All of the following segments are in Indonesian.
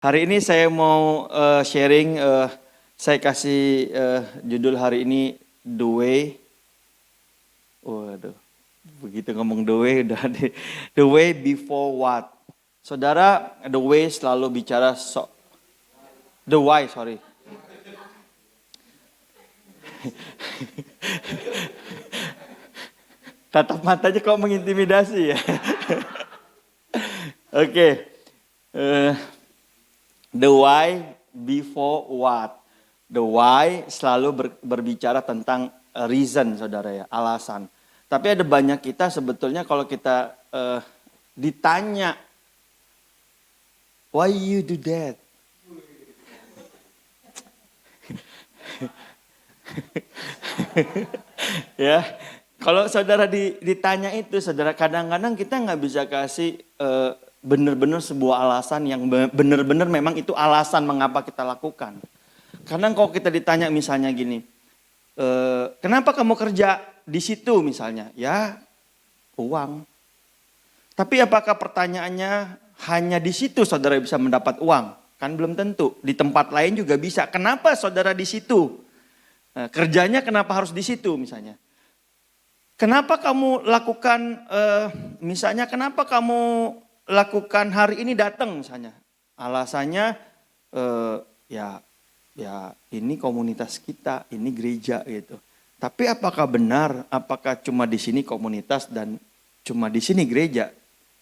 Hari ini saya mau sharing, saya kasih judul hari ini The Way. Waduh, begitu ngomong The Way udah The Way Before What. Saudara, The Way selalu bicara The Why, sorry. Tatap matanya kok mengintimidasi ya. Oke. The why before what. The why selalu berbicara tentang reason, saudara ya, alasan. Tapi ada banyak kita sebetulnya kalau kita ditanya, why you do that? Ya, kalau saudara ditanya itu, saudara kadang-kadang kita nggak bisa kasih benar-benar sebuah alasan yang benar-benar memang itu alasan mengapa kita lakukan. Kadang kalau kita ditanya misalnya gini, kenapa kamu kerja di situ misalnya? Ya, uang. Tapi apakah pertanyaannya hanya di situ saudara bisa mendapat uang? Kan belum tentu. Di tempat lain juga bisa. Kenapa saudara di situ? Kerjanya kenapa harus di situ misalnya? Kenapa kamu lakukan, misalnya kenapa kamu lakukan hari ini datang misalnya? Alasannya ya ini komunitas kita, ini gereja gitu. Tapi apakah benar? Apakah cuma di sini komunitas dan cuma di sini gereja?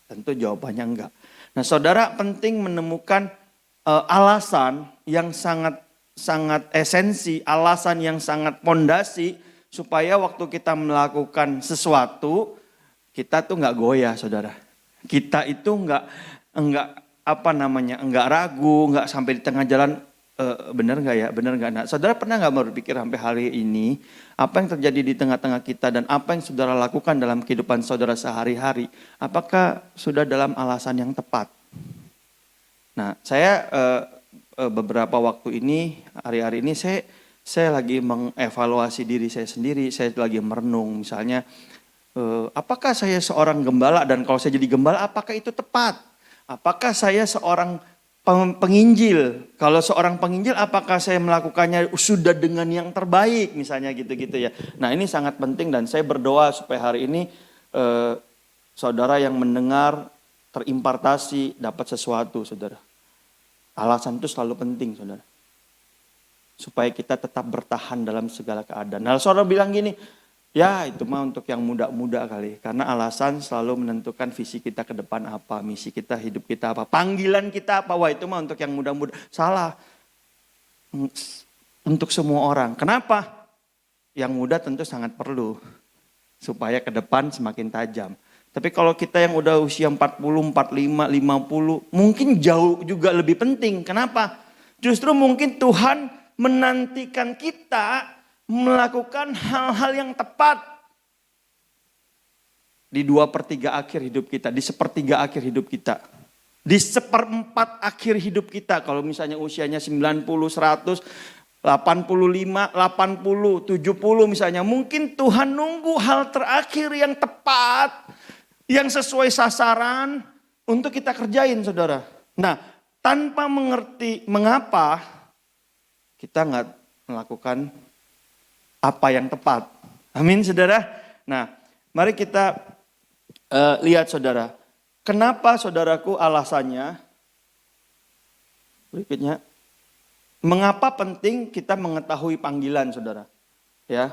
Tentu jawabannya enggak. Nah, saudara penting menemukan alasan yang sangat esensi, alasan yang sangat pondasi supaya waktu kita melakukan sesuatu kita tuh nggak goyah, saudara. Kita itu nggak ragu, nggak sampai di tengah jalan benar nggak ya, benar nggak. Nah, saudara pernah nggak berpikir sampai hari ini apa yang terjadi di tengah-tengah kita dan apa yang saudara lakukan dalam kehidupan saudara sehari-hari, apakah sudah dalam alasan yang tepat? Nah, saya beberapa waktu ini, hari-hari ini saya lagi mengevaluasi diri saya sendiri, saya lagi merenung misalnya, apakah saya seorang gembala dan kalau saya jadi gembala apakah itu tepat? Apakah saya seorang penginjil? Kalau seorang penginjil apakah saya melakukannya sudah dengan yang terbaik misalnya gitu-gitu ya. Nah, ini sangat penting dan saya berdoa supaya hari ini saudara yang mendengar terimpartasi dapat sesuatu, saudara. Alasan itu selalu penting, saudara. Supaya kita tetap bertahan dalam segala keadaan. Nah, saudara bilang gini, ya itu mah untuk yang muda-muda kali. Karena alasan selalu menentukan visi kita ke depan apa, misi kita, hidup kita apa, panggilan kita apa. Wah itu mah untuk yang muda-muda. Salah. Untuk semua orang. Kenapa? Yang muda tentu sangat perlu. Supaya ke depan semakin tajam. Tapi kalau kita yang udah usia 40, 45, 50, mungkin jauh juga lebih penting. Kenapa? Justru mungkin Tuhan menantikan kita melakukan hal-hal yang tepat. Di 2/3 akhir hidup kita, di 1/3 akhir hidup kita. Di 1/4 akhir hidup kita. Kalau misalnya usianya 90, 100, 85, 80, 70 misalnya. Mungkin Tuhan nunggu hal terakhir yang tepat. Yang sesuai sasaran untuk kita kerjain, saudara. Nah, tanpa mengerti mengapa kita nggak melakukan apa yang tepat. Amin, saudara. Nah, mari kita lihat, saudara. Kenapa, saudaraku, alasannya? Berikutnya, mengapa penting kita mengetahui panggilan, saudara? Ya,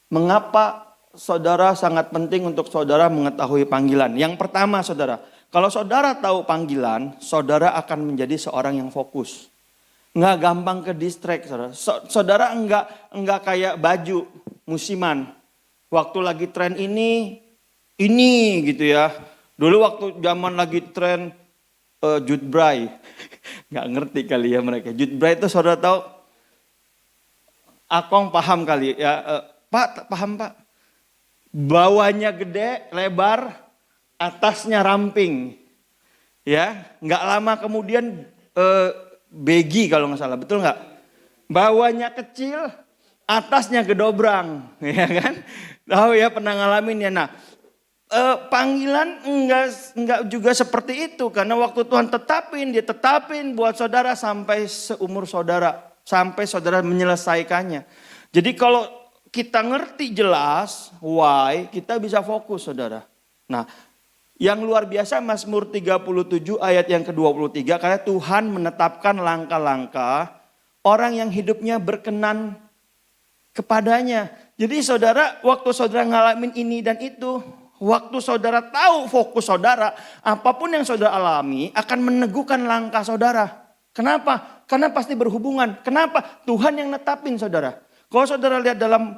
mengapa saudara sangat penting untuk saudara mengetahui panggilan. Yang pertama, saudara, kalau saudara tahu panggilan, saudara akan menjadi seorang yang fokus. Nggak gampang ke distract, saudara. Saudara enggak kayak baju musiman. Waktu lagi tren ini gitu ya. Dulu waktu zaman lagi tren Jude Bray. Nggak ngerti kali ya mereka. Jude Bray itu saudara tahu? Akong paham kali ya. Pak, paham Pak? Bawahnya gede, lebar, atasnya ramping. Ya, nggak lama kemudian baggy kalau nggak salah, betul nggak? Bawahnya kecil, atasnya gedobrang, ya kan? Tahu ya, pernah ngalamin ya. Nah, panggilan enggak juga seperti itu. Karena waktu Tuhan dia tetapin buat saudara sampai seumur saudara. Sampai saudara menyelesaikannya. Jadi kalau kita ngerti jelas why, kita bisa fokus saudara. Nah, yang luar biasa Mazmur 37 ayat yang ke-23. Karena Tuhan menetapkan langkah-langkah orang yang hidupnya berkenan kepadanya. Jadi saudara, waktu saudara ngalamin ini dan itu, waktu saudara tahu fokus saudara, apapun yang saudara alami akan meneguhkan langkah saudara. Kenapa? Karena pasti berhubungan. Kenapa? Tuhan yang netapin saudara. Kalau saudara lihat dalam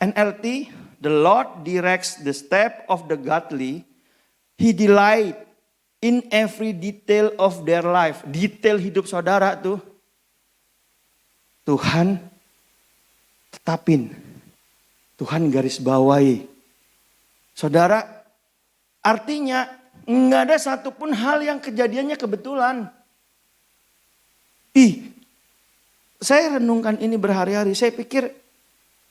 NLT, the Lord directs the step of the godly. He delight in every detail of their life. Detail hidup saudara tuh Tuhan tetapin. Tuhan garis bawahi. Saudara, artinya nggak ada satupun hal yang kejadiannya kebetulan. Saya renungkan ini berhari-hari. Saya pikir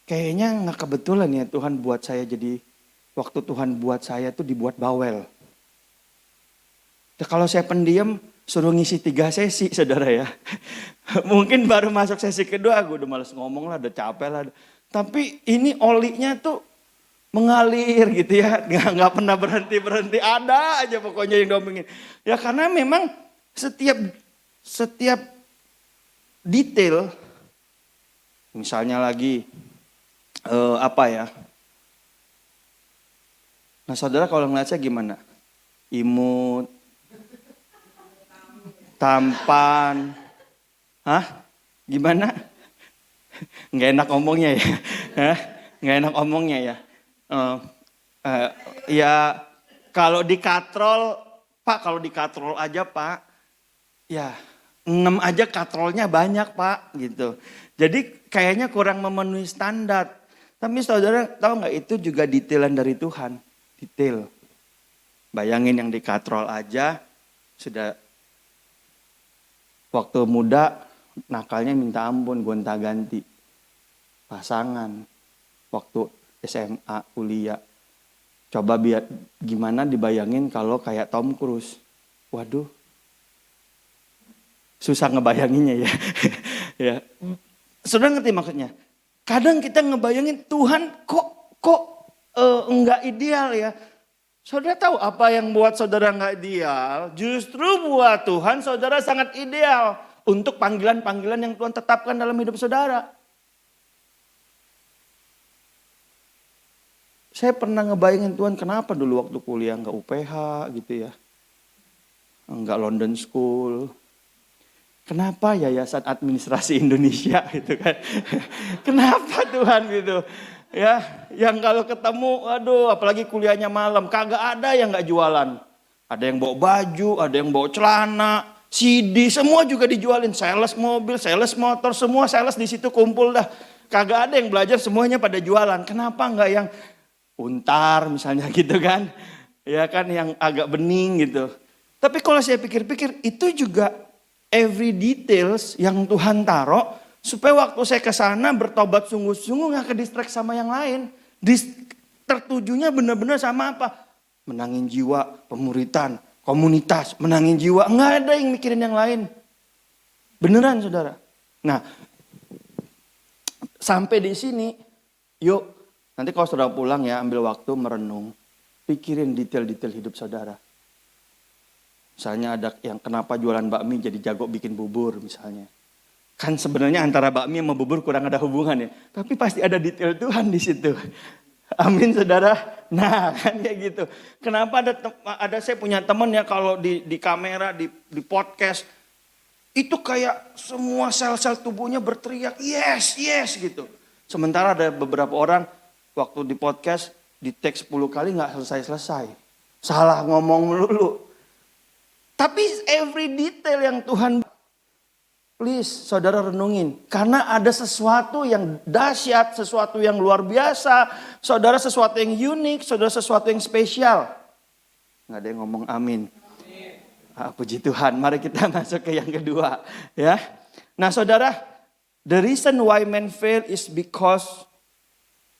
kayaknya nggak kebetulan ya Tuhan buat saya jadi, waktu Tuhan buat saya tuh dibuat bawel. Kalau saya pendiam, suruh ngisi 3 sesi saudara ya. Mungkin baru masuk sesi kedua, gue udah males ngomong lah, udah capek lah. Tapi ini olinya tuh mengalir gitu ya. Gak pernah berhenti-berhenti, ada aja pokoknya yang domengin. Ya karena memang setiap detail, misalnya lagi nah saudara kalau ngeliat saya gimana? Imut, tampan, gimana? Nggak enak ngomongnya ya, nggak enak ngomongnya ya. Ya kalau dikatrol, Pak, kalau dikatrol aja Pak, ya 6 aja katrolnya banyak Pak, gitu. Jadi kayaknya kurang memenuhi standar. Tapi saudara tahu nggak itu juga detailan dari Tuhan, detail. Bayangin yang dikatrol aja sudah. Waktu muda nakalnya minta ampun, gonta-ganti. Pasangan. Waktu SMA, kuliah. Coba gimana dibayangin kalau kayak Tom Cruise. Waduh. Susah ngebayanginnya ya. Ya. Saudara ngerti maksudnya? Kadang kita ngebayangin Tuhan kok enggak ideal ya. Saudara tahu apa yang buat saudara nggak ideal? Justru buat Tuhan saudara sangat ideal untuk panggilan-panggilan yang Tuhan tetapkan dalam hidup saudara. Saya pernah ngebayangin Tuhan kenapa dulu waktu kuliah nggak UPH gitu ya. Nggak London School. Kenapa Yayasan Administrasi Indonesia gitu kan. Kenapa Tuhan gitu. Ya, yang kalau ketemu, aduh apalagi kuliahnya malam, kagak ada yang gak jualan. Ada yang bawa baju, ada yang bawa celana, CD, semua juga dijualin. Sales mobil, sales motor, semua sales di situ kumpul dah. Kagak ada yang belajar, semuanya pada jualan. Kenapa gak yang Untar misalnya gitu kan. Ya kan yang agak bening gitu. Tapi kalau saya pikir-pikir, itu juga every details yang Tuhan taruh. Supaya waktu saya ke sana bertobat sungguh-sungguh gak ke-distract sama yang lain. Tertujunya benar-benar sama apa? Menangin jiwa, pemuritan, komunitas, menangin jiwa. Nggak ada yang mikirin yang lain. Beneran saudara. Nah, sampai di sini, yuk nanti kalau saudara pulang ya ambil waktu merenung. Pikirin detail-detail hidup saudara. Misalnya ada yang kenapa jualan bakmi jadi jago bikin bubur misalnya. Kan sebenarnya antara bakmi sama bubur kurang ada hubungan ya. Tapi pasti ada detail Tuhan di situ. Amin saudara. Nah kan kayak gitu. Kenapa ada saya punya teman ya kalau di kamera, di podcast. Itu kayak semua sel-sel tubuhnya berteriak yes, yes gitu. Sementara ada beberapa orang waktu di podcast di tag 10 kali gak selesai-selesai. Salah ngomong melulu. Tapi every detail yang Tuhan, please saudara renungin. Karena ada sesuatu yang dahsyat, sesuatu yang luar biasa. Saudara sesuatu yang unik, saudara sesuatu yang spesial. Nggak ada yang ngomong amin. Puji Tuhan, mari kita masuk ke yang kedua. Ya. Nah saudara, the reason why men fail is because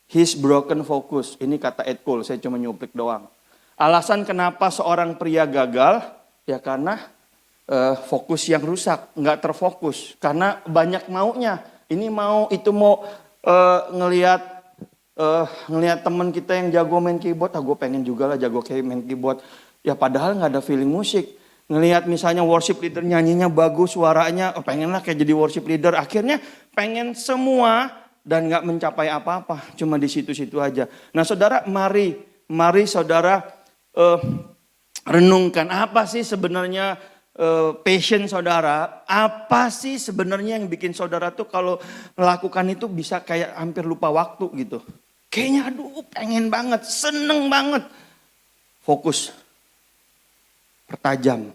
His broken focus. Ini kata Ed Cole, saya cuma nyuplik doang. Alasan kenapa seorang pria gagal, ya karena fokus yang rusak, nggak terfokus. Karena banyak maunya. Ini mau, itu mau, ngelihat teman kita yang jago main keyboard, gue pengen juga lah jago kayak main keyboard. Ya padahal nggak ada feeling musik. Ngelihat misalnya worship leader nyanyinya bagus, suaranya, pengen lah kayak jadi worship leader. Akhirnya pengen semua dan nggak mencapai apa-apa, cuma di situ-situ aja. Nah saudara, mari saudara renungkan apa sih sebenarnya passion saudara, apa sih sebenarnya yang bikin saudara tuh kalau melakukan itu bisa kayak hampir lupa waktu gitu. Kayaknya aduh pengen banget, seneng banget. Fokus, pertajam.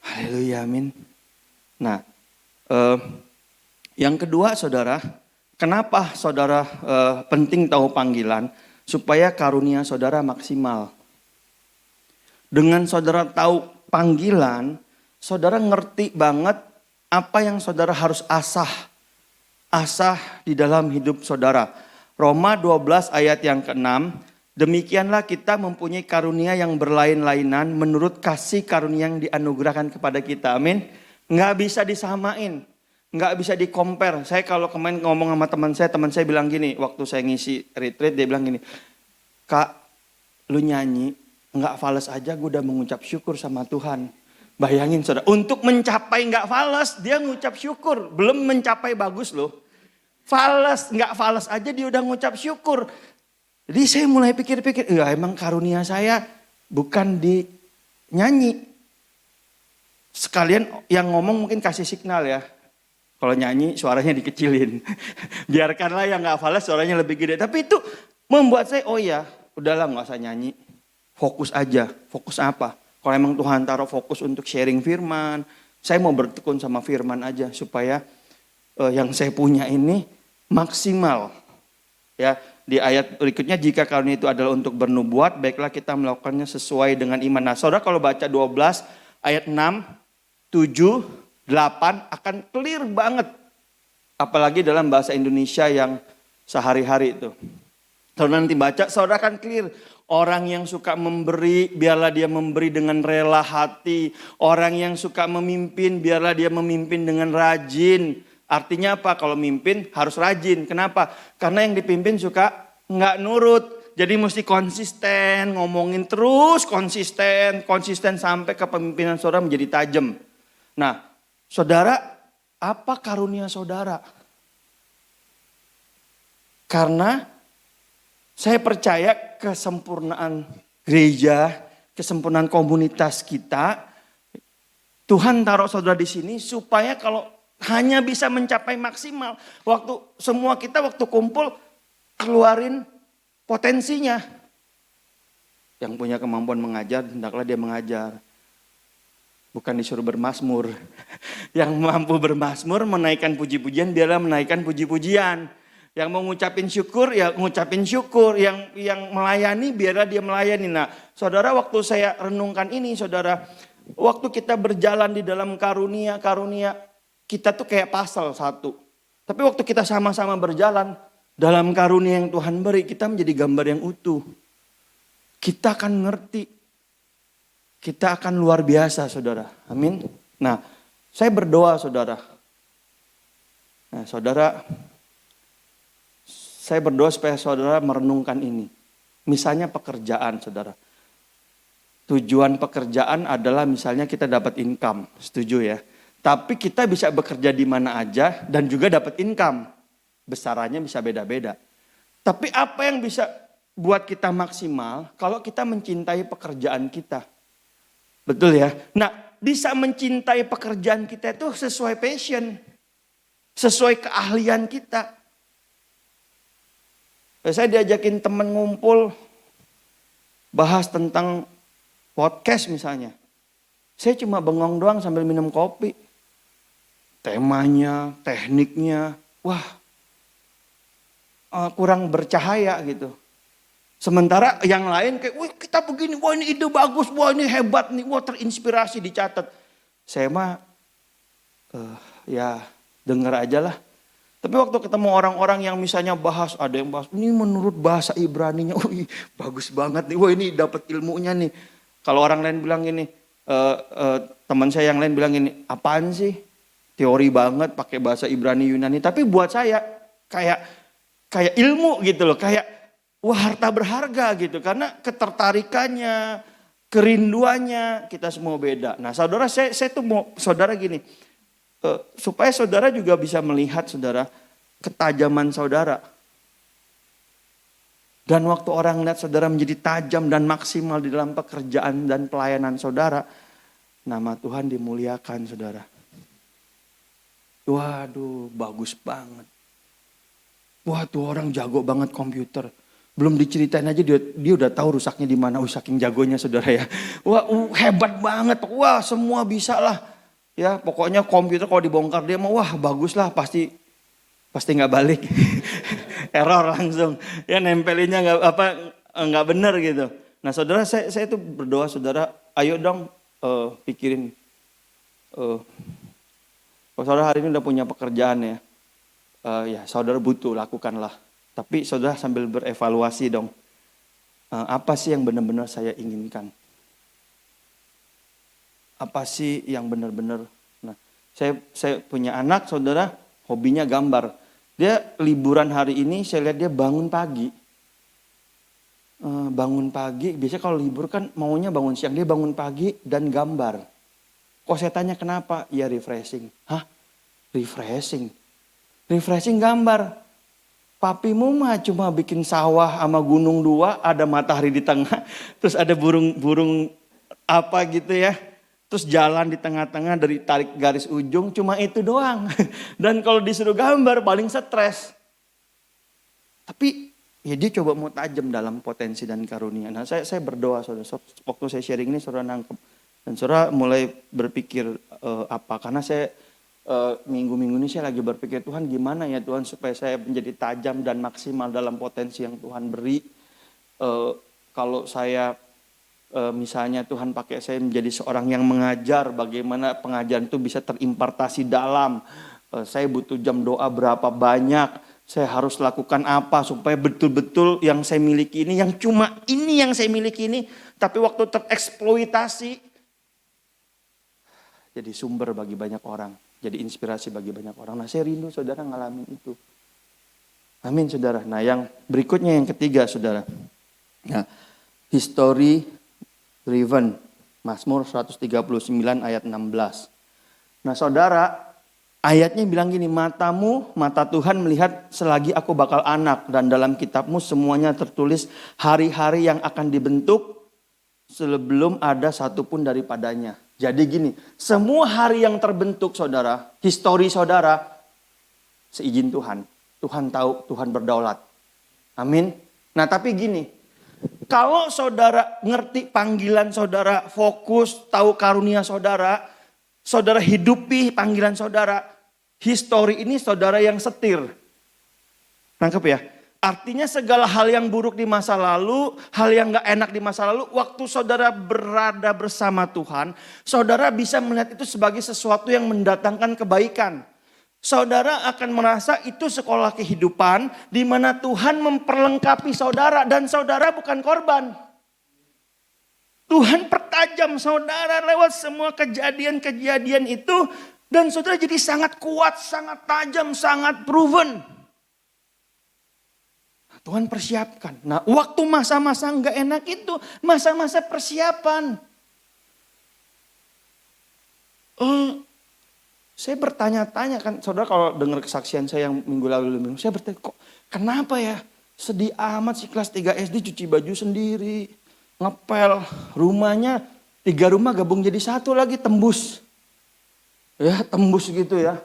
Haleluya, amin. Nah, yang kedua saudara, kenapa saudara penting tahu panggilan? Supaya karunia saudara maksimal. Dengan saudara tahu panggilan, saudara ngerti banget apa yang saudara harus asah di dalam hidup saudara. Roma 12 ayat yang ke-6, demikianlah kita mempunyai karunia yang berlain-lainan menurut kasih karunia yang dianugerahkan kepada kita. Amin. Nggak bisa disamain, nggak bisa di-compare. Saya kalau kemarin ngomong sama teman saya bilang gini, waktu saya ngisi retreat dia bilang gini, Kak, lu nyanyi, nggak fales aja gue udah mengucap syukur sama Tuhan. Bayangin saudara, untuk mencapai nggak fales dia ngucap syukur. Belum mencapai bagus loh. Nggak fales aja dia udah ngucap syukur. Jadi saya mulai pikir-pikir, ya emang karunia saya bukan di nyanyi. Sekalian yang ngomong mungkin kasih signal ya. Kalau nyanyi suaranya dikecilin. Biarkanlah yang nggak fales suaranya lebih gede. Tapi itu membuat saya, oh ya udahlah nggak usah nyanyi. Fokus aja. Fokus apa? Kalau emang Tuhan taruh fokus untuk sharing firman, saya mau bertekun sama firman aja supaya yang saya punya ini maksimal. Ya, di ayat berikutnya, jika karunia itu adalah untuk bernubuat, baiklah kita melakukannya sesuai dengan iman. Nah, saudara kalau baca 12 ayat 6, 7, 8 akan clear banget. Apalagi dalam bahasa Indonesia yang sehari-hari itu. Kalau nanti baca, saudara akan clear. Orang yang suka memberi, biarlah dia memberi dengan rela hati. Orang yang suka memimpin, biarlah dia memimpin dengan rajin. Artinya apa? Kalau mimpin harus rajin. Kenapa? Karena yang dipimpin suka nggak nurut. Jadi mesti konsisten, ngomongin terus konsisten sampai kepemimpinan saudara menjadi tajam. Nah, saudara, apa karunia saudara? Karena saya percaya kesempurnaan gereja, kesempurnaan komunitas kita, Tuhan taruh saudara di sini supaya kalau hanya bisa mencapai maksimal. Semua kita waktu kumpul keluarin potensinya. Yang punya kemampuan mengajar, hendaklah dia mengajar. Bukan disuruh bermazmur. Yang mampu bermazmur menaikkan puji-pujian, biarlah menaikkan puji-pujian. Yang mau ngucapin syukur, ya ngucapin syukur. Yang melayani, biarlah dia melayani. Nah, saudara, waktu saya renungkan ini, saudara, waktu kita berjalan di dalam karunia, kita tuh kayak pasal satu. Tapi waktu kita sama-sama berjalan dalam karunia yang Tuhan beri, kita menjadi gambar yang utuh. Kita akan ngerti. Kita akan luar biasa, saudara. Amin. Nah, saya berdoa, saudara. Nah, saudara, saya berdoa supaya saudara merenungkan ini. Misalnya pekerjaan, saudara. Tujuan pekerjaan adalah misalnya kita dapat income. Setuju ya? Tapi kita bisa bekerja di mana aja dan juga dapat income. Besarannya bisa beda-beda. Tapi apa yang bisa buat kita maksimal kalau kita mencintai pekerjaan kita? Betul ya? Nah, bisa mencintai pekerjaan kita itu sesuai passion. Sesuai keahlian kita. Saya diajakin teman ngumpul bahas tentang podcast misalnya. Saya cuma bengong doang sambil minum kopi. Temanya, tekniknya, wah kurang bercahaya gitu. Sementara yang lain kayak, wah kita begini, wah ini ide bagus, wah ini hebat nih, wah terinspirasi dicatat. Saya mah ya denger aja lah. Tapi waktu ketemu orang-orang yang misalnya bahas, ada yang bahas, ini menurut bahasa Ibraninya, wih bagus banget nih, wah ini dapat ilmunya nih. Kalau orang lain bilang gini, teman saya yang lain bilang gini, apaan sih? Teori banget pakai bahasa Ibrani Yunani. Tapi buat saya kayak ilmu gitu loh, kayak wah harta berharga gitu. Karena ketertarikannya, kerinduannya kita semua beda. Nah saudara saya tuh mau saudara gini, supaya saudara juga bisa melihat saudara ketajaman saudara. Dan waktu orang lihat saudara menjadi tajam dan maksimal di dalam pekerjaan dan pelayanan saudara, nama Tuhan dimuliakan saudara. Waduh, bagus banget. Wah, tuh orang jago banget komputer. Belum diceritain aja dia udah tahu rusaknya di mana. Saking jagonya saudara ya. Wah, hebat banget. Wah, semua bisa lah. Ya, pokoknya komputer kalau dibongkar dia mah wah, bagus lah, pasti nggak balik. Error langsung. Ya nempelinnya nggak benar gitu. Nah, saudara saya tuh berdoa saudara, ayo dong pikirin kalau saudara hari ini udah punya pekerjaan ya, ya saudara butuh lakukanlah. Tapi saudara sambil berevaluasi dong, apa sih yang benar-benar saya inginkan? Apa sih yang benar-benar? Nah, saya punya anak saudara, hobinya gambar. Dia liburan hari ini, saya lihat dia bangun pagi. Biasanya kalau libur kan maunya bangun siang, dia bangun pagi dan gambar. Kok saya tanya kenapa? Ya refreshing. Hah? Refreshing? Refreshing gambar. Papimu mah cuma bikin sawah sama gunung dua, ada matahari di tengah, terus ada burung apa gitu ya. Terus jalan di tengah-tengah dari tarik garis ujung, cuma itu doang. Dan kalau disuruh gambar paling stres. Tapi ya dia coba mau tajam dalam potensi dan karunia. Nah saya berdoa saudara, waktu saya sharing ini saudara nangkep. Dan saudara mulai berpikir apa, karena saya minggu-minggu ini saya lagi berpikir Tuhan gimana ya Tuhan supaya saya menjadi tajam dan maksimal dalam potensi yang Tuhan beri. Kalau saya misalnya Tuhan pakai saya menjadi seorang yang mengajar, bagaimana pengajaran itu bisa terimpartasi dalam. Saya butuh jam doa berapa banyak, saya harus lakukan apa supaya betul-betul yang saya miliki ini, yang cuma ini yang saya miliki ini, tapi waktu tereksploitasi jadi sumber bagi banyak orang, jadi inspirasi bagi banyak orang. Nah saya rindu saudara ngalamin itu. Amin saudara. Nah yang berikutnya yang ketiga saudara. Nah, history driven. Mazmur 139 ayat 16. Nah saudara, ayatnya bilang gini, mata Tuhan melihat selagi aku bakal anak, dan dalam kitabmu semuanya tertulis hari-hari yang akan dibentuk sebelum ada satupun daripadanya. Jadi gini, semua hari yang terbentuk saudara, histori saudara, seizin Tuhan. Tuhan tahu, Tuhan berdaulat. Amin. Nah tapi gini, kalau saudara ngerti panggilan saudara, fokus, tahu karunia saudara, saudara hidupi panggilan saudara, histori ini saudara yang setir. Nangkep ya? Artinya segala hal yang buruk di masa lalu, hal yang gak enak di masa lalu, waktu saudara berada bersama Tuhan, saudara bisa melihat itu sebagai sesuatu yang mendatangkan kebaikan. Saudara akan merasa itu sekolah kehidupan di mana Tuhan memperlengkapi saudara dan saudara bukan korban. Tuhan pertajam saudara lewat semua kejadian-kejadian itu dan saudara jadi sangat kuat, sangat tajam, sangat proven. Tuhan persiapkan. Nah, waktu masa-masa enggak enak itu masa-masa persiapan. Saya bertanya-tanya kan, saudara kalau dengar kesaksian saya yang minggu lalu, saya bertanya kok kenapa ya sedih amat sih kelas 3 SD cuci baju sendiri, ngepel, rumahnya 3 rumah gabung jadi satu lagi tembus. Ya tembus gitu ya,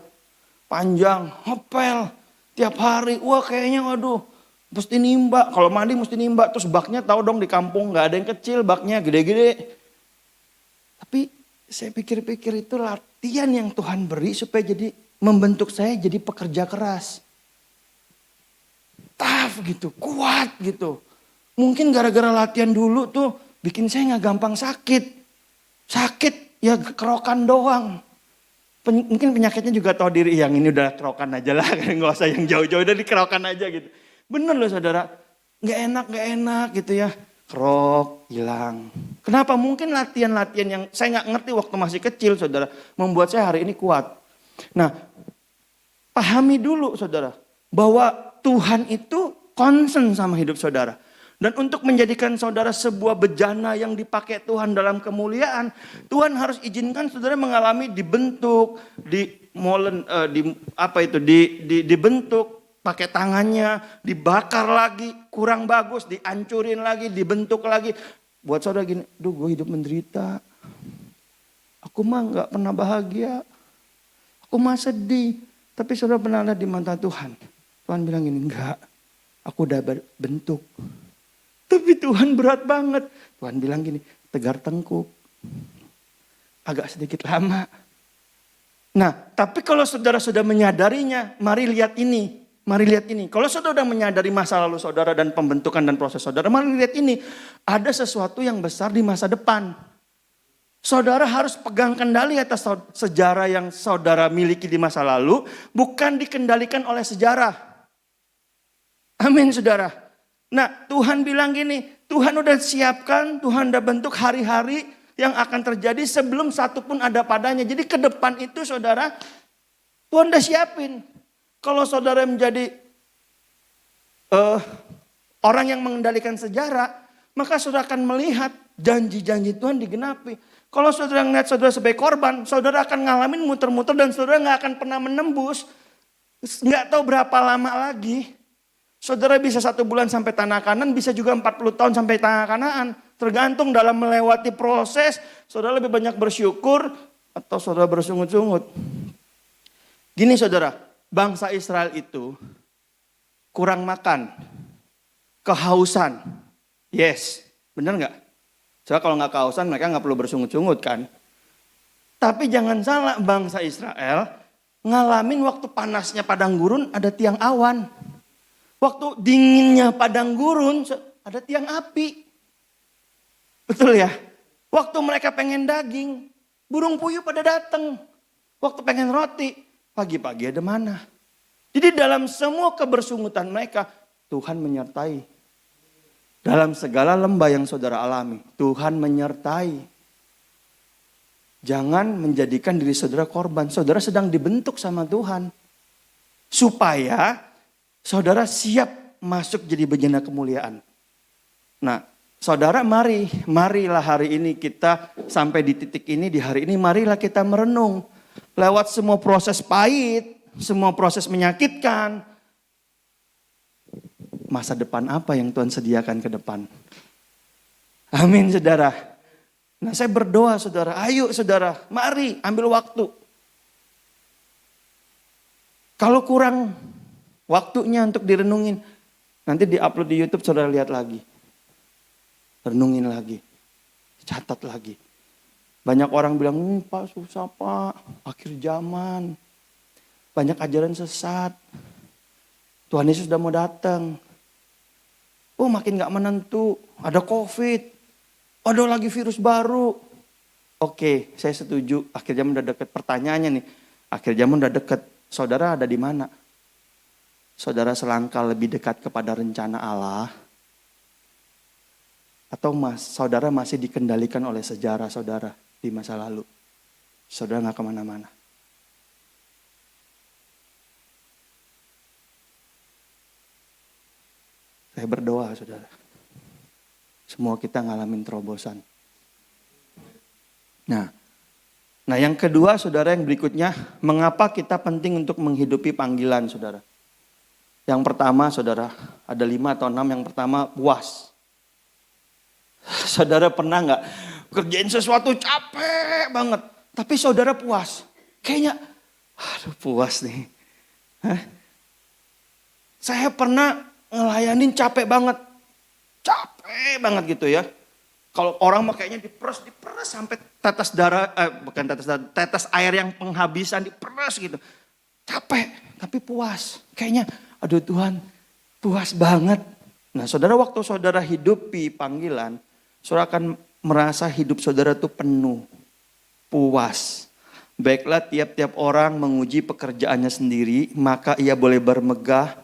panjang, ngepel, tiap hari, wah kayaknya waduh. Mesti nimba, kalau mandi mesti nimba. Terus baknya tahu dong di kampung gak ada yang kecil, baknya gede-gede. Tapi saya pikir-pikir itu latihan yang Tuhan beri supaya jadi membentuk saya jadi pekerja keras. Tough gitu, kuat gitu. Mungkin gara-gara latihan dulu tuh bikin saya gak gampang sakit. Sakit ya kerokan doang. Mungkin penyakitnya juga tahu diri, yang ini udah kerokan aja lah, nggak usah yang jauh-jauh, udah dikerokan aja gitu. Bener loh saudara, nggak enak gitu ya. Kerok, hilang. Kenapa? Mungkin latihan-latihan yang saya nggak ngerti waktu masih kecil saudara, membuat saya hari ini kuat. Nah, pahami dulu saudara, bahwa Tuhan itu concern sama hidup saudara. Dan untuk menjadikan saudara sebuah bejana yang dipakai Tuhan dalam kemuliaan, Tuhan harus izinkan saudara mengalami dibentuk, dibentuk pakai tangannya, dibakar lagi, kurang bagus, dihancurin lagi, dibentuk lagi. Buat saudara gini, duh gue hidup menderita. Aku mah gak pernah bahagia. Aku mah sedih. Tapi saudara pernah lihat di mata Tuhan. Tuhan bilang gini, enggak, aku udah bentuk. Tapi Tuhan berat banget. Tuhan bilang gini, tegar tengkuk. Agak sedikit lama. Nah, tapi kalau saudara sudah menyadarinya, mari lihat ini. Mari lihat ini. Kalau saudara sudah menyadari masa lalu saudara dan pembentukan dan proses saudara, mari lihat ini. Ada sesuatu yang besar di masa depan. Saudara harus pegang kendali atas sejarah yang saudara miliki di masa lalu, bukan dikendalikan oleh sejarah. Amin saudara. Nah, Tuhan bilang gini, Tuhan udah siapkan, Tuhan udah bentuk hari-hari yang akan terjadi sebelum satu pun ada padanya. Jadi ke depan itu saudara, Tuhan udah siapin. Kalau saudara menjadi orang yang mengendalikan sejarah, maka saudara akan melihat janji-janji Tuhan digenapi. Kalau saudara melihat saudara sebagai korban, saudara akan ngalamin muter-muter dan saudara gak akan pernah menembus. Gak tahu berapa lama lagi. Saudara bisa 1 bulan sampai tanah Kanaan, bisa juga 40 tahun sampai tanah Kanaan. Tergantung dalam melewati proses, saudara lebih banyak bersyukur atau saudara bersungut-sungut. Gini saudara, bangsa Israel itu kurang makan, kehausan. Yes, benar gak? Soalnya kalau gak kehausan mereka gak perlu bersungut-sungut kan. Tapi jangan salah, bangsa Israel ngalamin waktu panasnya padang gurun ada tiang awan. Waktu dinginnya padang gurun ada tiang api. Betul ya? Waktu mereka pengen daging, burung puyuh pada datang. Waktu pengen roti, pagi-pagi ada mana. Jadi dalam semua kebersungutan mereka, Tuhan menyertai. Dalam segala lembah yang saudara alami, Tuhan menyertai. Jangan menjadikan diri saudara korban. Saudara sedang dibentuk sama Tuhan. Supaya saudara siap masuk jadi bejana kemuliaan. Nah, saudara marilah hari ini kita sampai di titik ini, di hari ini marilah kita merenung. Lewat semua proses pahit, semua proses menyakitkan. Masa depan apa yang Tuhan sediakan ke depan? Amin saudara. Nah saya berdoa saudara, ayo saudara, mari ambil waktu. Kalau kurang waktunya untuk direnungin. Nanti diupload di YouTube saudara lihat lagi. Renungin lagi. Catat lagi. Banyak orang bilang, Pak susah Pak. Akhir zaman. Banyak ajaran sesat. Tuhan Yesus sudah mau datang. Oh makin gak menentu. Ada COVID. Ada lagi virus baru. Oke saya setuju. Akhir zaman udah dekat. Pertanyaannya nih. Akhir zaman udah dekat. Saudara ada di mana? Saudara selangkah lebih dekat kepada rencana Allah? Atau saudara masih dikendalikan oleh sejarah saudara di masa lalu? Saudara gak kemana-mana. Saya berdoa saudara. Semua kita ngalamin terobosan. Nah yang kedua saudara yang berikutnya. Mengapa kita penting untuk menghidupi panggilan saudara? Yang pertama saudara, ada 5 atau 6. Yang pertama puas. Saudara pernah gak kerjain sesuatu capek banget. Tapi saudara puas. Kayaknya, aduh puas nih. Saya pernah ngelayanin capek banget. Capek banget gitu ya. Kalau orang mah kayaknya diperes sampai tetes darah, bukan tetes darah, tetes air yang penghabisan diperes gitu. Capek, tapi puas. Kayaknya, aduh Tuhan, puas banget. Nah saudara waktu saudara hidupi panggilan, saudara akan merasa hidup saudara itu penuh, puas. Baiklah tiap-tiap orang menguji pekerjaannya sendiri, maka ia boleh bermegah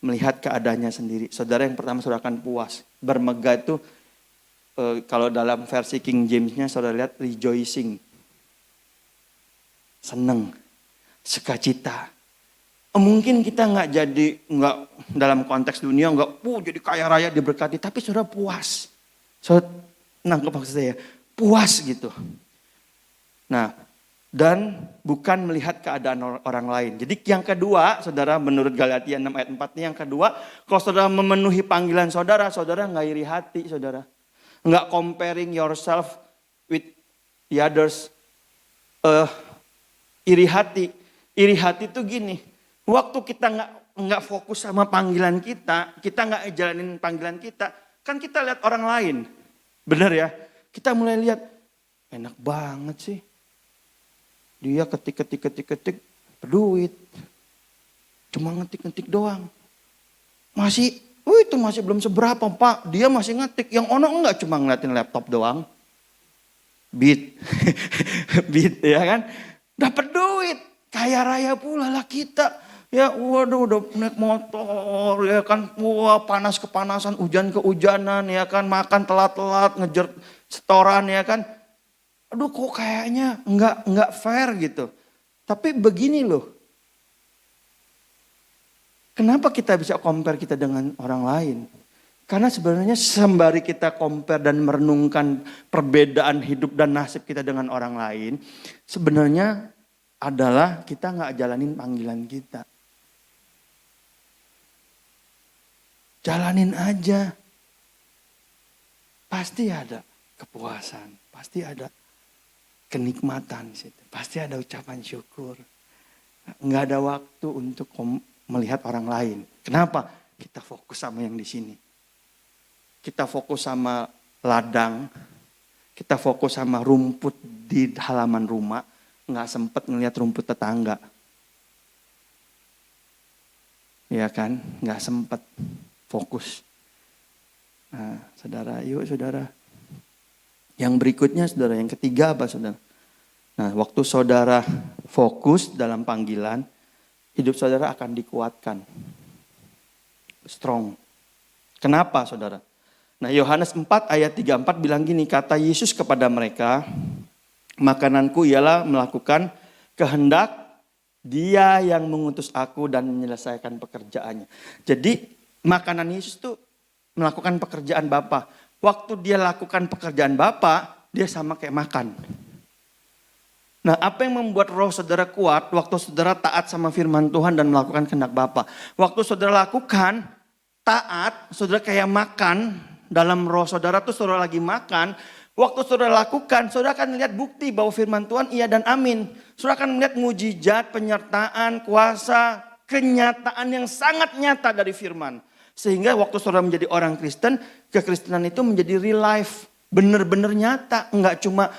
melihat keadaannya sendiri. Saudara, yang pertama saudara akan puas. Bermegah itu kalau dalam versi King James-nya saudara lihat rejoicing. Seneng, sukacita. Mungkin kita nggak dalam konteks dunia jadi kaya raya diberkati, tapi saudara puas. Saudara nangkep maksud saya, puas gitu. Nah, dan bukan melihat keadaan orang lain. Jadi yang kedua, saudara, menurut Galatia 6 ayat 4 ini yang kedua, kalau saudara memenuhi panggilan saudara, saudara nggak iri hati, saudara. Nggak comparing yourself with the others. Iri hati itu gini, waktu kita nggak fokus sama panggilan kita nggak jalanin panggilan kita, kan kita lihat orang lain, benar ya? Kita mulai lihat, enak banget sih. Dia ketik berduit. Cuma ngetik doang. Itu masih belum seberapa, Pak. Dia masih ngetik. Yang ono enggak cuma ngeliatin laptop doang. Beat ya kan. Dapat duit. Kaya raya pula lah kita. Ya waduh udah naik motor ya kan. Wah panas kepanasan, hujan kehujanan ya kan. Makan telat-telat, ngejar setoran ya kan. Aduh kok kayaknya enggak fair gitu. Tapi begini loh. Kenapa kita bisa compare kita dengan orang lain? Karena sebenarnya sembari kita compare dan merenungkan perbedaan hidup dan nasib kita dengan orang lain. Sebenarnya adalah kita nggak jalanin panggilan kita. Jalanin aja. Pasti ada kepuasan. Pasti ada kenikmatan di situ. Pasti ada ucapan syukur. Nggak ada waktu untuk melihat orang lain. Kenapa? Kita fokus sama yang di sini. Kita fokus sama ladang. Kita fokus sama rumput di halaman rumah. Nggak sempat ngelihat rumput tetangga. Ya kan? Nggak sempat fokus. Nah, saudara, yuk saudara. Yang berikutnya saudara, yang ketiga apa saudara? Nah, waktu saudara fokus dalam panggilan, hidup saudara akan dikuatkan. Strong. Kenapa saudara? Nah, Yohanes 4 ayat 34 bilang gini, kata Yesus kepada mereka, makananku ialah melakukan kehendak Dia yang mengutus aku dan menyelesaikan pekerjaannya. Jadi makanan Yesus itu melakukan pekerjaan Bapa. Waktu dia lakukan pekerjaan Bapa, dia sama kayak makan. Nah, apa yang membuat roh saudara kuat waktu saudara taat sama firman Tuhan dan melakukan kehendak Bapa? Waktu saudara lakukan taat, saudara kayak makan dalam roh saudara tuh saudara lagi makan. Waktu saudara lakukan, saudara akan melihat bukti bahwa firman Tuhan iya dan amin. Saudara akan melihat mujizat, penyertaan, kuasa, kenyataan yang sangat nyata dari firman. Sehingga waktu saudara menjadi orang Kristen, kekristenan itu menjadi real life. Benar-benar nyata. Enggak cuma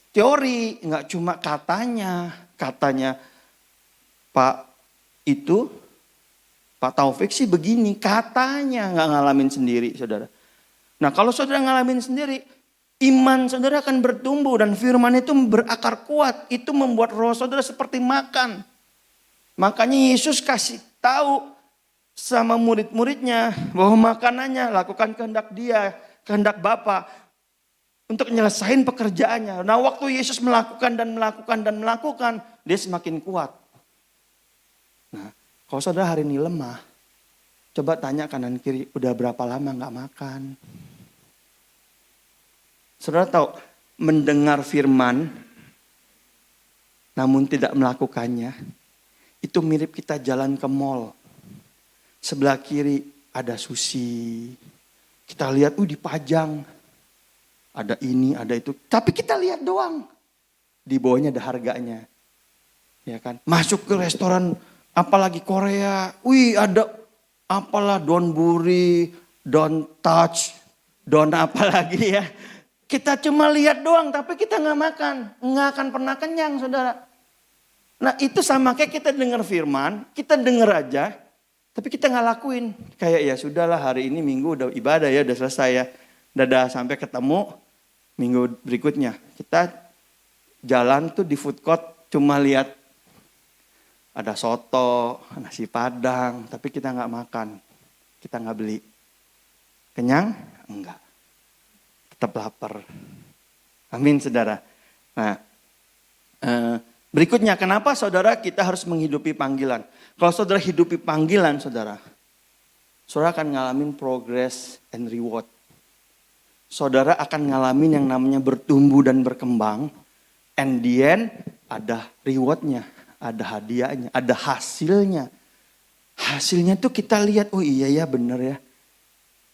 teori, enggak cuma katanya Pak Taufik sih begini. Katanya enggak ngalamin sendiri saudara. Nah kalau saudara ngalamin sendiri, iman saudara akan bertumbuh dan firman itu berakar kuat. Itu membuat roh saudara seperti makan. Makanya Yesus kasih tahu sama murid-muridnya bahwa makanannya lakukan kehendak Dia, kehendak Bapa untuk nyelesain pekerjaannya. Nah, waktu Yesus melakukan, dia semakin kuat. Nah, kalau saudara hari ini lemah, coba tanya kanan kiri, udah berapa lama nggak makan? Saudara tahu, mendengar firman namun tidak melakukannya, itu mirip kita jalan ke mall. Sebelah kiri ada sushi. Kita lihat, dipajang. Ada ini, ada itu. Tapi kita lihat doang. Di bawahnya ada harganya. Ya kan? Masuk ke restoran, apalagi Korea. Ada apalah donburi, don't touch, don apalagi ya. Kita cuma lihat doang, tapi kita nggak makan. Nggak akan pernah kenyang, saudara. Nah itu sama kayak kita dengar firman, kita dengar aja. Tapi kita nggak lakuin. Kayak ya sudahlah hari ini minggu udah ibadah ya, udah selesai ya. Dadah sampai ketemu minggu berikutnya. Kita jalan tuh di food court cuma lihat ada soto, nasi padang, tapi kita nggak makan, kita nggak beli. Kenyang? Enggak. Tetap lapar. Amin, saudara. Nah, berikutnya, kenapa saudara kita harus menghidupi panggilan? Kalau saudara hidupi panggilan, saudara akan ngalamin progress and reward. Saudara akan ngalamin yang namanya bertumbuh dan berkembang. And the end, ada rewardnya, ada hadiahnya, ada hasilnya. Hasilnya tuh kita lihat, oh iya ya bener ya.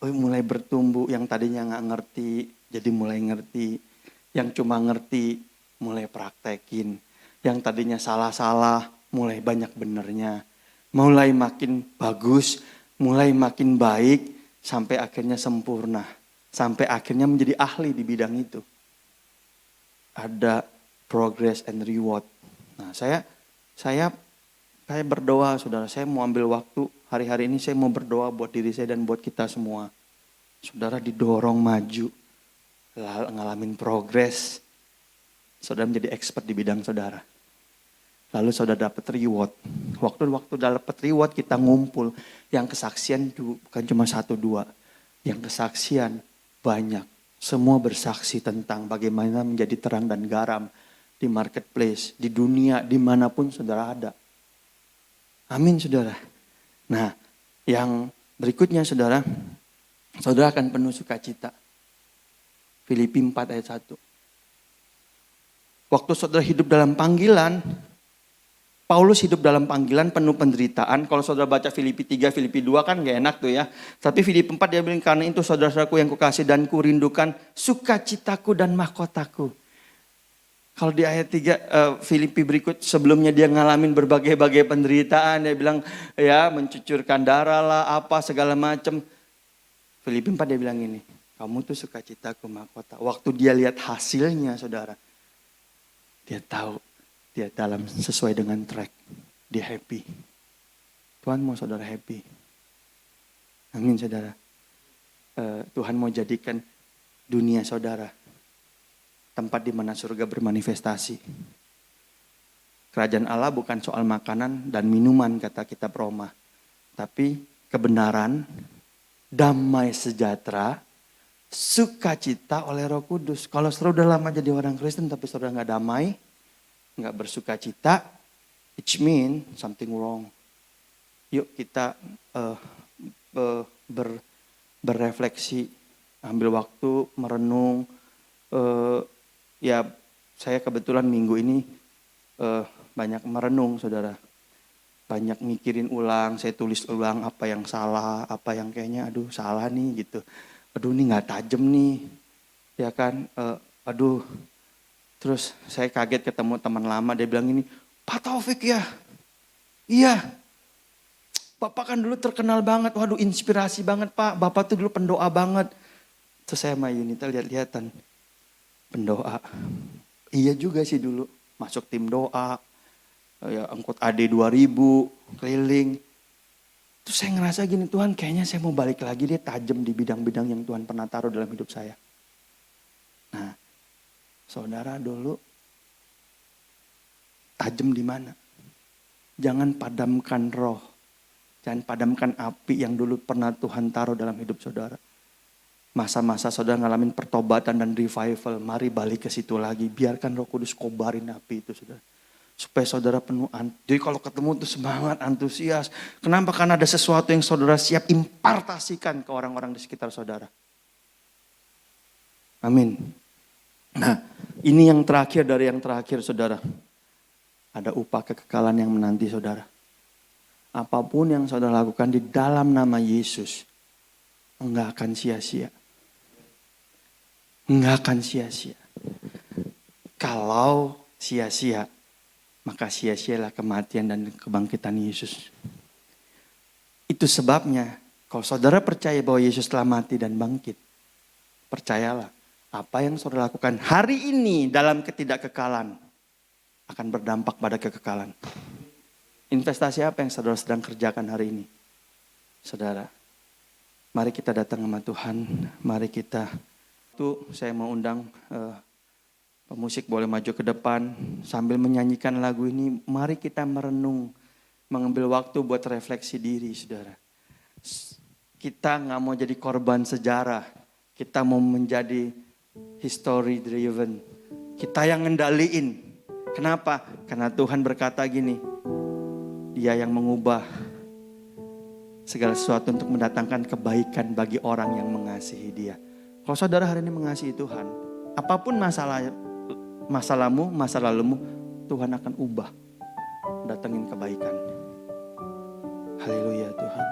Oh mulai bertumbuh, yang tadinya gak ngerti, jadi mulai ngerti. Yang cuma ngerti, mulai praktekin. Yang tadinya salah-salah, mulai banyak benernya. Mulai makin bagus, mulai makin baik, sampai akhirnya sempurna. Sampai akhirnya menjadi ahli di bidang itu. Ada progress and reward. Nah, saya berdoa, saudara. Saya mau ambil waktu hari-hari ini, saya mau berdoa buat diri saya dan buat kita semua. Saudara didorong maju, ngalamin progress. Saudara menjadi expert di bidang saudara. Lalu saudara dapat reward. Waktu dapat reward kita ngumpul. Yang kesaksian bukan cuma 1-2. Yang kesaksian banyak. Semua bersaksi tentang bagaimana menjadi terang dan garam di marketplace, di dunia, dimanapun saudara ada. Amin saudara. Nah, yang berikutnya saudara akan penuh sukacita. Filipi 4 ayat 1. Waktu saudara hidup dalam panggilan, Paulus hidup dalam panggilan penuh penderitaan. Kalau saudara baca Filipi 3, Filipi 2 kan gak enak tuh ya. Tapi Filipi 4 dia bilang, karena itu saudara-saudaraku yang kukasih dan kurindukan sukacitaku dan mahkotaku. Kalau di ayat 3 Filipi berikut sebelumnya dia ngalamin berbagai-bagai penderitaan. Dia bilang ya mencucurkan darah lah apa segala macam. Filipi 4 dia bilang ini. Kamu tuh sukacitaku mahkota. Waktu dia lihat hasilnya saudara. Dia tahu dia dalam sesuai dengan track. Dia happy. Tuhan mau saudara happy. Amin saudara. Tuhan mau jadikan dunia saudara tempat di mana surga bermanifestasi. Kerajaan Allah bukan soal makanan dan minuman kata kitab Roma. Tapi kebenaran, damai sejahtera, sukacita oleh Roh Kudus. Kalau saudara udah lama jadi orang Kristen tapi saudara gak damai, gak bersukacita, it means something wrong. Yuk kita berrefleksi, ambil waktu, merenung. Ya saya kebetulan minggu ini banyak merenung saudara. Banyak mikirin ulang, saya tulis ulang apa yang salah, apa yang kayaknya aduh salah nih gitu. Aduh ini gak tajam nih, ya kan. Aduh, terus saya kaget ketemu teman lama, dia bilang ini, Pak Taufik ya? Iya, Bapak kan dulu terkenal banget, waduh inspirasi banget Pak, Bapak tuh dulu pendoa banget. Terus saya sama Yunita lihat-lihatan, pendoa. Iya juga sih dulu, masuk tim doa, ya angkut AD 2000, keliling. Terus saya ngerasa gini, Tuhan kayaknya saya mau balik lagi deh tajam di bidang-bidang yang Tuhan pernah taruh dalam hidup saya. Nah, saudara dulu tajam di mana? Jangan padamkan roh. Jangan padamkan api yang dulu pernah Tuhan taruh dalam hidup saudara. Masa-masa saudara ngalamin pertobatan dan revival, mari balik ke situ lagi. Biarkan Roh Kudus kobarin api itu saudara. Supaya saudara penuh, jadi kalau ketemu tuh semangat, antusias. Kenapa? Karena ada sesuatu yang saudara siap impartasikan ke orang-orang di sekitar saudara. Amin. Nah, ini yang terakhir dari yang terakhir saudara. Ada upah kekekalan yang menanti saudara. Apapun yang saudara lakukan di dalam nama Yesus, enggak akan sia-sia. Enggak akan sia-sia. Kalau sia-sia, maka sia-sialah kematian dan kebangkitan Yesus. Itu sebabnya, kalau saudara percaya bahwa Yesus telah mati dan bangkit, percayalah, apa yang saudara lakukan hari ini dalam ketidakkekalan akan berdampak pada kekekalan. Investasi apa yang saudara sedang kerjakan hari ini? Saudara, mari kita datang sama Tuhan, mari kita. Saya mau undang Pemusik boleh maju ke depan sambil menyanyikan lagu ini. Mari kita merenung, mengambil waktu buat refleksi diri, saudara. Kita nggak mau jadi korban sejarah. Kita mau menjadi history driven. Kita yang ngendaliin. Kenapa? Karena Tuhan berkata gini, Dia yang mengubah segala sesuatu untuk mendatangkan kebaikan bagi orang yang mengasihi Dia. Kalau saudara hari ini mengasihi Tuhan, apapun masalahmu, masa lalumu, Tuhan akan ubah, datangin kebaikan. Haleluya Tuhan.